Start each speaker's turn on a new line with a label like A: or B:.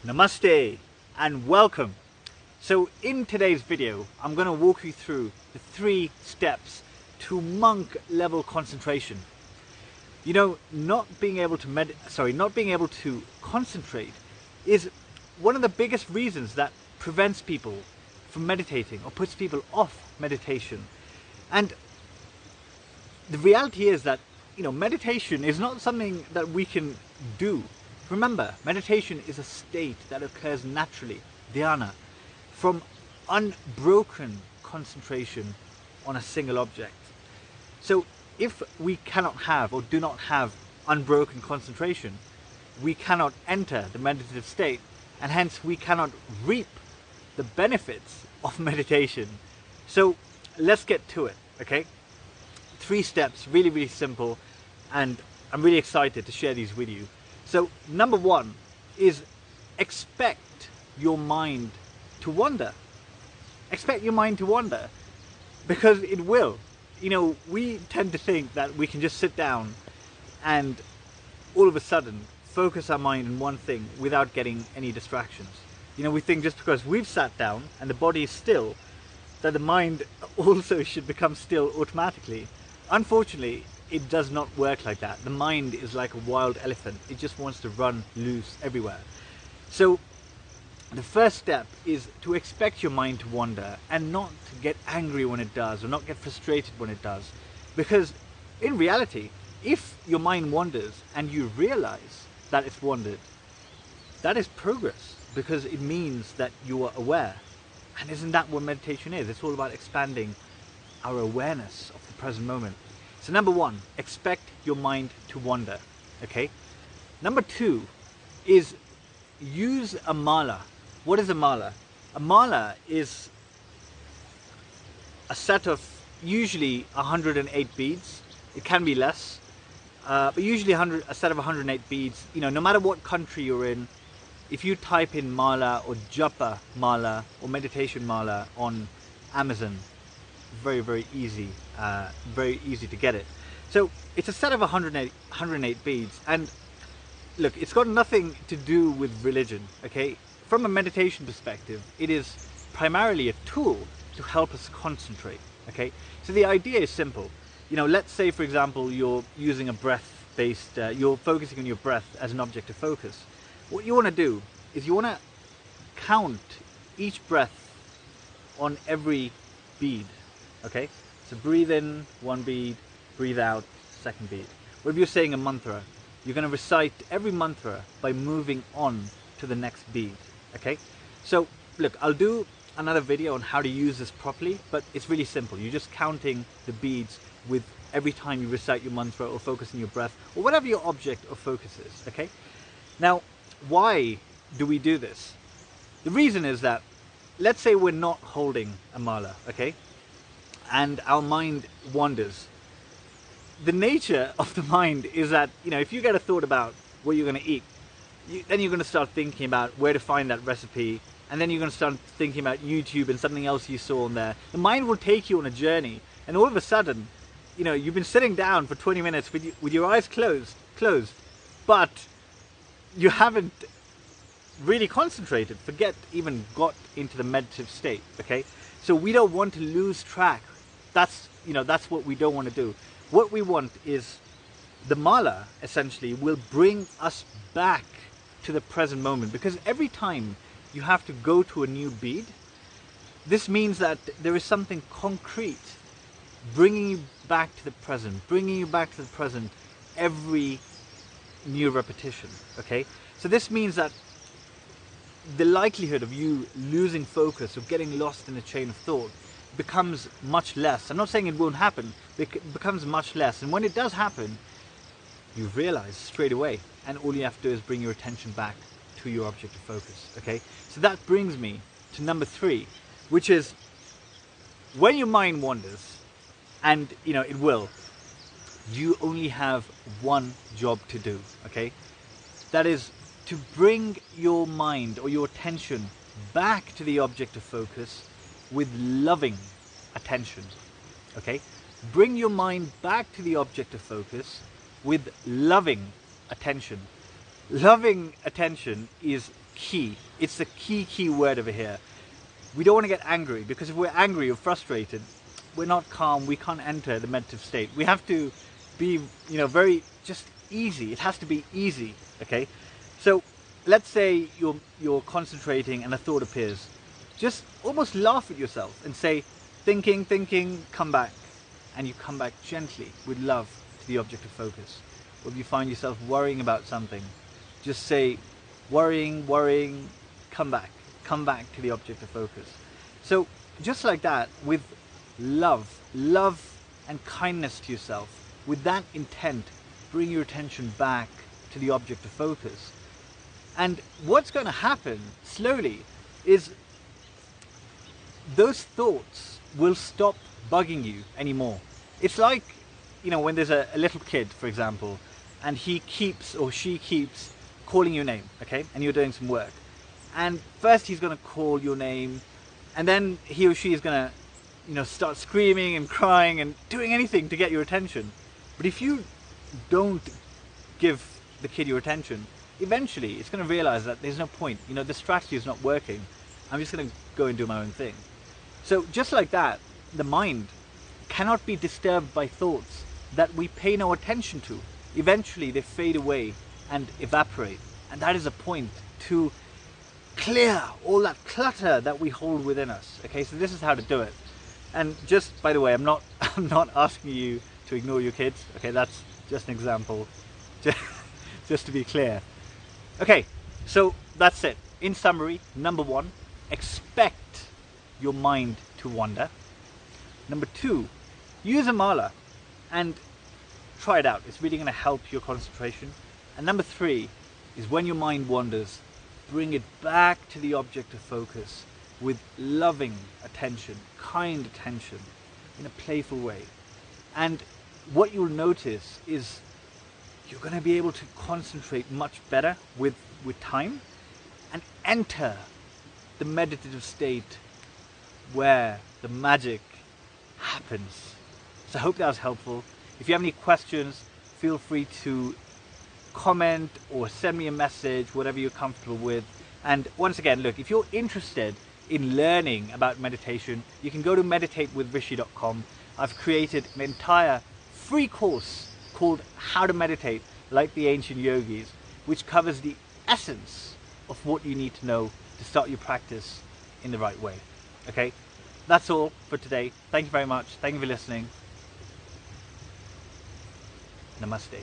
A: Namaste and welcome. So in today's video, I'm going to walk you through the 3 steps to monk level concentration. You know, not being able to concentrate is one of the biggest reasons that prevents people from meditating or puts people off meditation. And the reality is that, meditation is not something that we can do. Remember, meditation is a state that occurs naturally, dhyana, from unbroken concentration on a single object. So if we cannot have or do not have unbroken concentration, we cannot enter the meditative state, and hence we cannot reap the benefits of meditation. So let's get to it, okay? 3 steps, really, really simple, and I'm really excited to share these with you. So number 1 is expect your mind to wander. Expect your mind to wander, because it will. We tend to think that we can just sit down and all of a sudden focus our mind on one thing without getting any distractions. We think just because we've sat down and the body is still, that the mind also should become still automatically. Unfortunately, it does not work like that. The mind is like a wild elephant. It just wants to run loose everywhere. So the first step is to expect your mind to wander and not to get angry when it does, or not get frustrated when it does. Because in reality, if your mind wanders and you realize that it's wandered, that is progress, because it means that you are aware. And isn't that what meditation is? It's all about expanding our awareness of the present moment. So number 1, expect your mind to wander, okay? Number 2 is use a mala. What is a mala? A mala is a set of usually 108 beads. It can be less, but usually a set of 108 beads. No matter what country you're in, if you type in mala or Japa mala or meditation mala on Amazon, very, very easy to get it. So it's a set of 108 beads, and look, it's got nothing to do with religion, okay? From a meditation perspective, it is primarily a tool to help us concentrate, okay? So the idea is simple. Let's say, for example, you're using a breath-based, you're focusing on your breath as an object of focus. What you want to do is you want to count each breath on every bead. Okay, so breathe in 1 bead, breathe out 2nd bead. Or if you're saying a mantra, you're going to recite every mantra by moving on to the next bead. Okay, so look, I'll do another video on how to use this properly, but it's really simple. You're just counting the beads with every time you recite your mantra or focus on your breath or whatever your object of focus is. Okay, now why do we do this? The reason is that, let's say we're not holding a mala, okay, and our mind wanders. The nature of the mind is that, if you get a thought about what you're going to eat, then you're going to start thinking about where to find that recipe, and then you're going to start thinking about YouTube and something else you saw on there. The mind will take you on a journey, and all of a sudden, you've been sitting down for 20 minutes with your eyes closed, but you haven't really concentrated, even got into the meditative state, okay? So we don't want to lose track. That's what we don't want to do. What we want is the mala, essentially, will bring us back to the present moment, because every time you have to go to a new bead, this means that there is something concrete bringing you back to the present, every new repetition, okay? So this means that the likelihood of you losing focus or getting lost in a chain of thought becomes much less. I'm not saying it won't happen, but it becomes much less. And when it does happen, you realize straight away, and all you have to do is bring your attention back to your object of focus, okay? So that brings me to number 3, which is when your mind wanders, and it will, you only have one job to do, okay? That is to bring your mind or your attention back to the object of focus with loving attention, okay? Bring your mind back to the object of focus with loving attention. Loving attention is key. It's the key word over here. We don't want to get angry, because if we're angry or frustrated, we're not calm, we can't enter the meditative state. We have to be, very just easy. It has to be easy, okay? So let's say you're concentrating and a thought appears. Just almost laugh at yourself and say, thinking, come back. And you come back gently with love to the object of focus. Or if you find yourself worrying about something, just say, worrying, come back to the object of focus. So just like that, with love and kindness to yourself, with that intent, bring your attention back to the object of focus. And what's going to happen slowly is those thoughts will stop bugging you anymore. It's like, when there's a little kid, for example, and he keeps or she keeps calling your name, okay, and you're doing some work. And first he's going to call your name, and then he or she is going to, start screaming and crying and doing anything to get your attention. But if you don't give the kid your attention, eventually it's going to realize that there's no point. The strategy is not working. I'm just going to go and do my own thing. So just like that, the mind cannot be disturbed by thoughts that we pay no attention to. Eventually they fade away and evaporate. And that is a point to clear all that clutter that we hold within us. Okay, so this is how to do it. And just by the way, I'm not asking you to ignore your kids. Okay, that's just an example, just to be clear. Okay, so that's it. In summary, number 1, expect your mind to wander. Number 2, use a mala and try it out. It's really going to help your concentration. And number 3 is, when your mind wanders, bring it back to the object of focus with loving attention, kind attention, in a playful way. And what you'll notice is you're going to be able to concentrate much better with time and enter the meditative state where the magic happens. So I hope that was helpful. If you have any questions, feel free to comment or send me a message, whatever you're comfortable with. And once again, look, if you're interested in learning about meditation, you can go to meditatewithrishi.com. I've created an entire free course called How to Meditate Like the Ancient Yogis, which covers the essence of what you need to know to start your practice in the right way. Okay, that's all for today. Thank you very much. Thank you for listening. Namaste.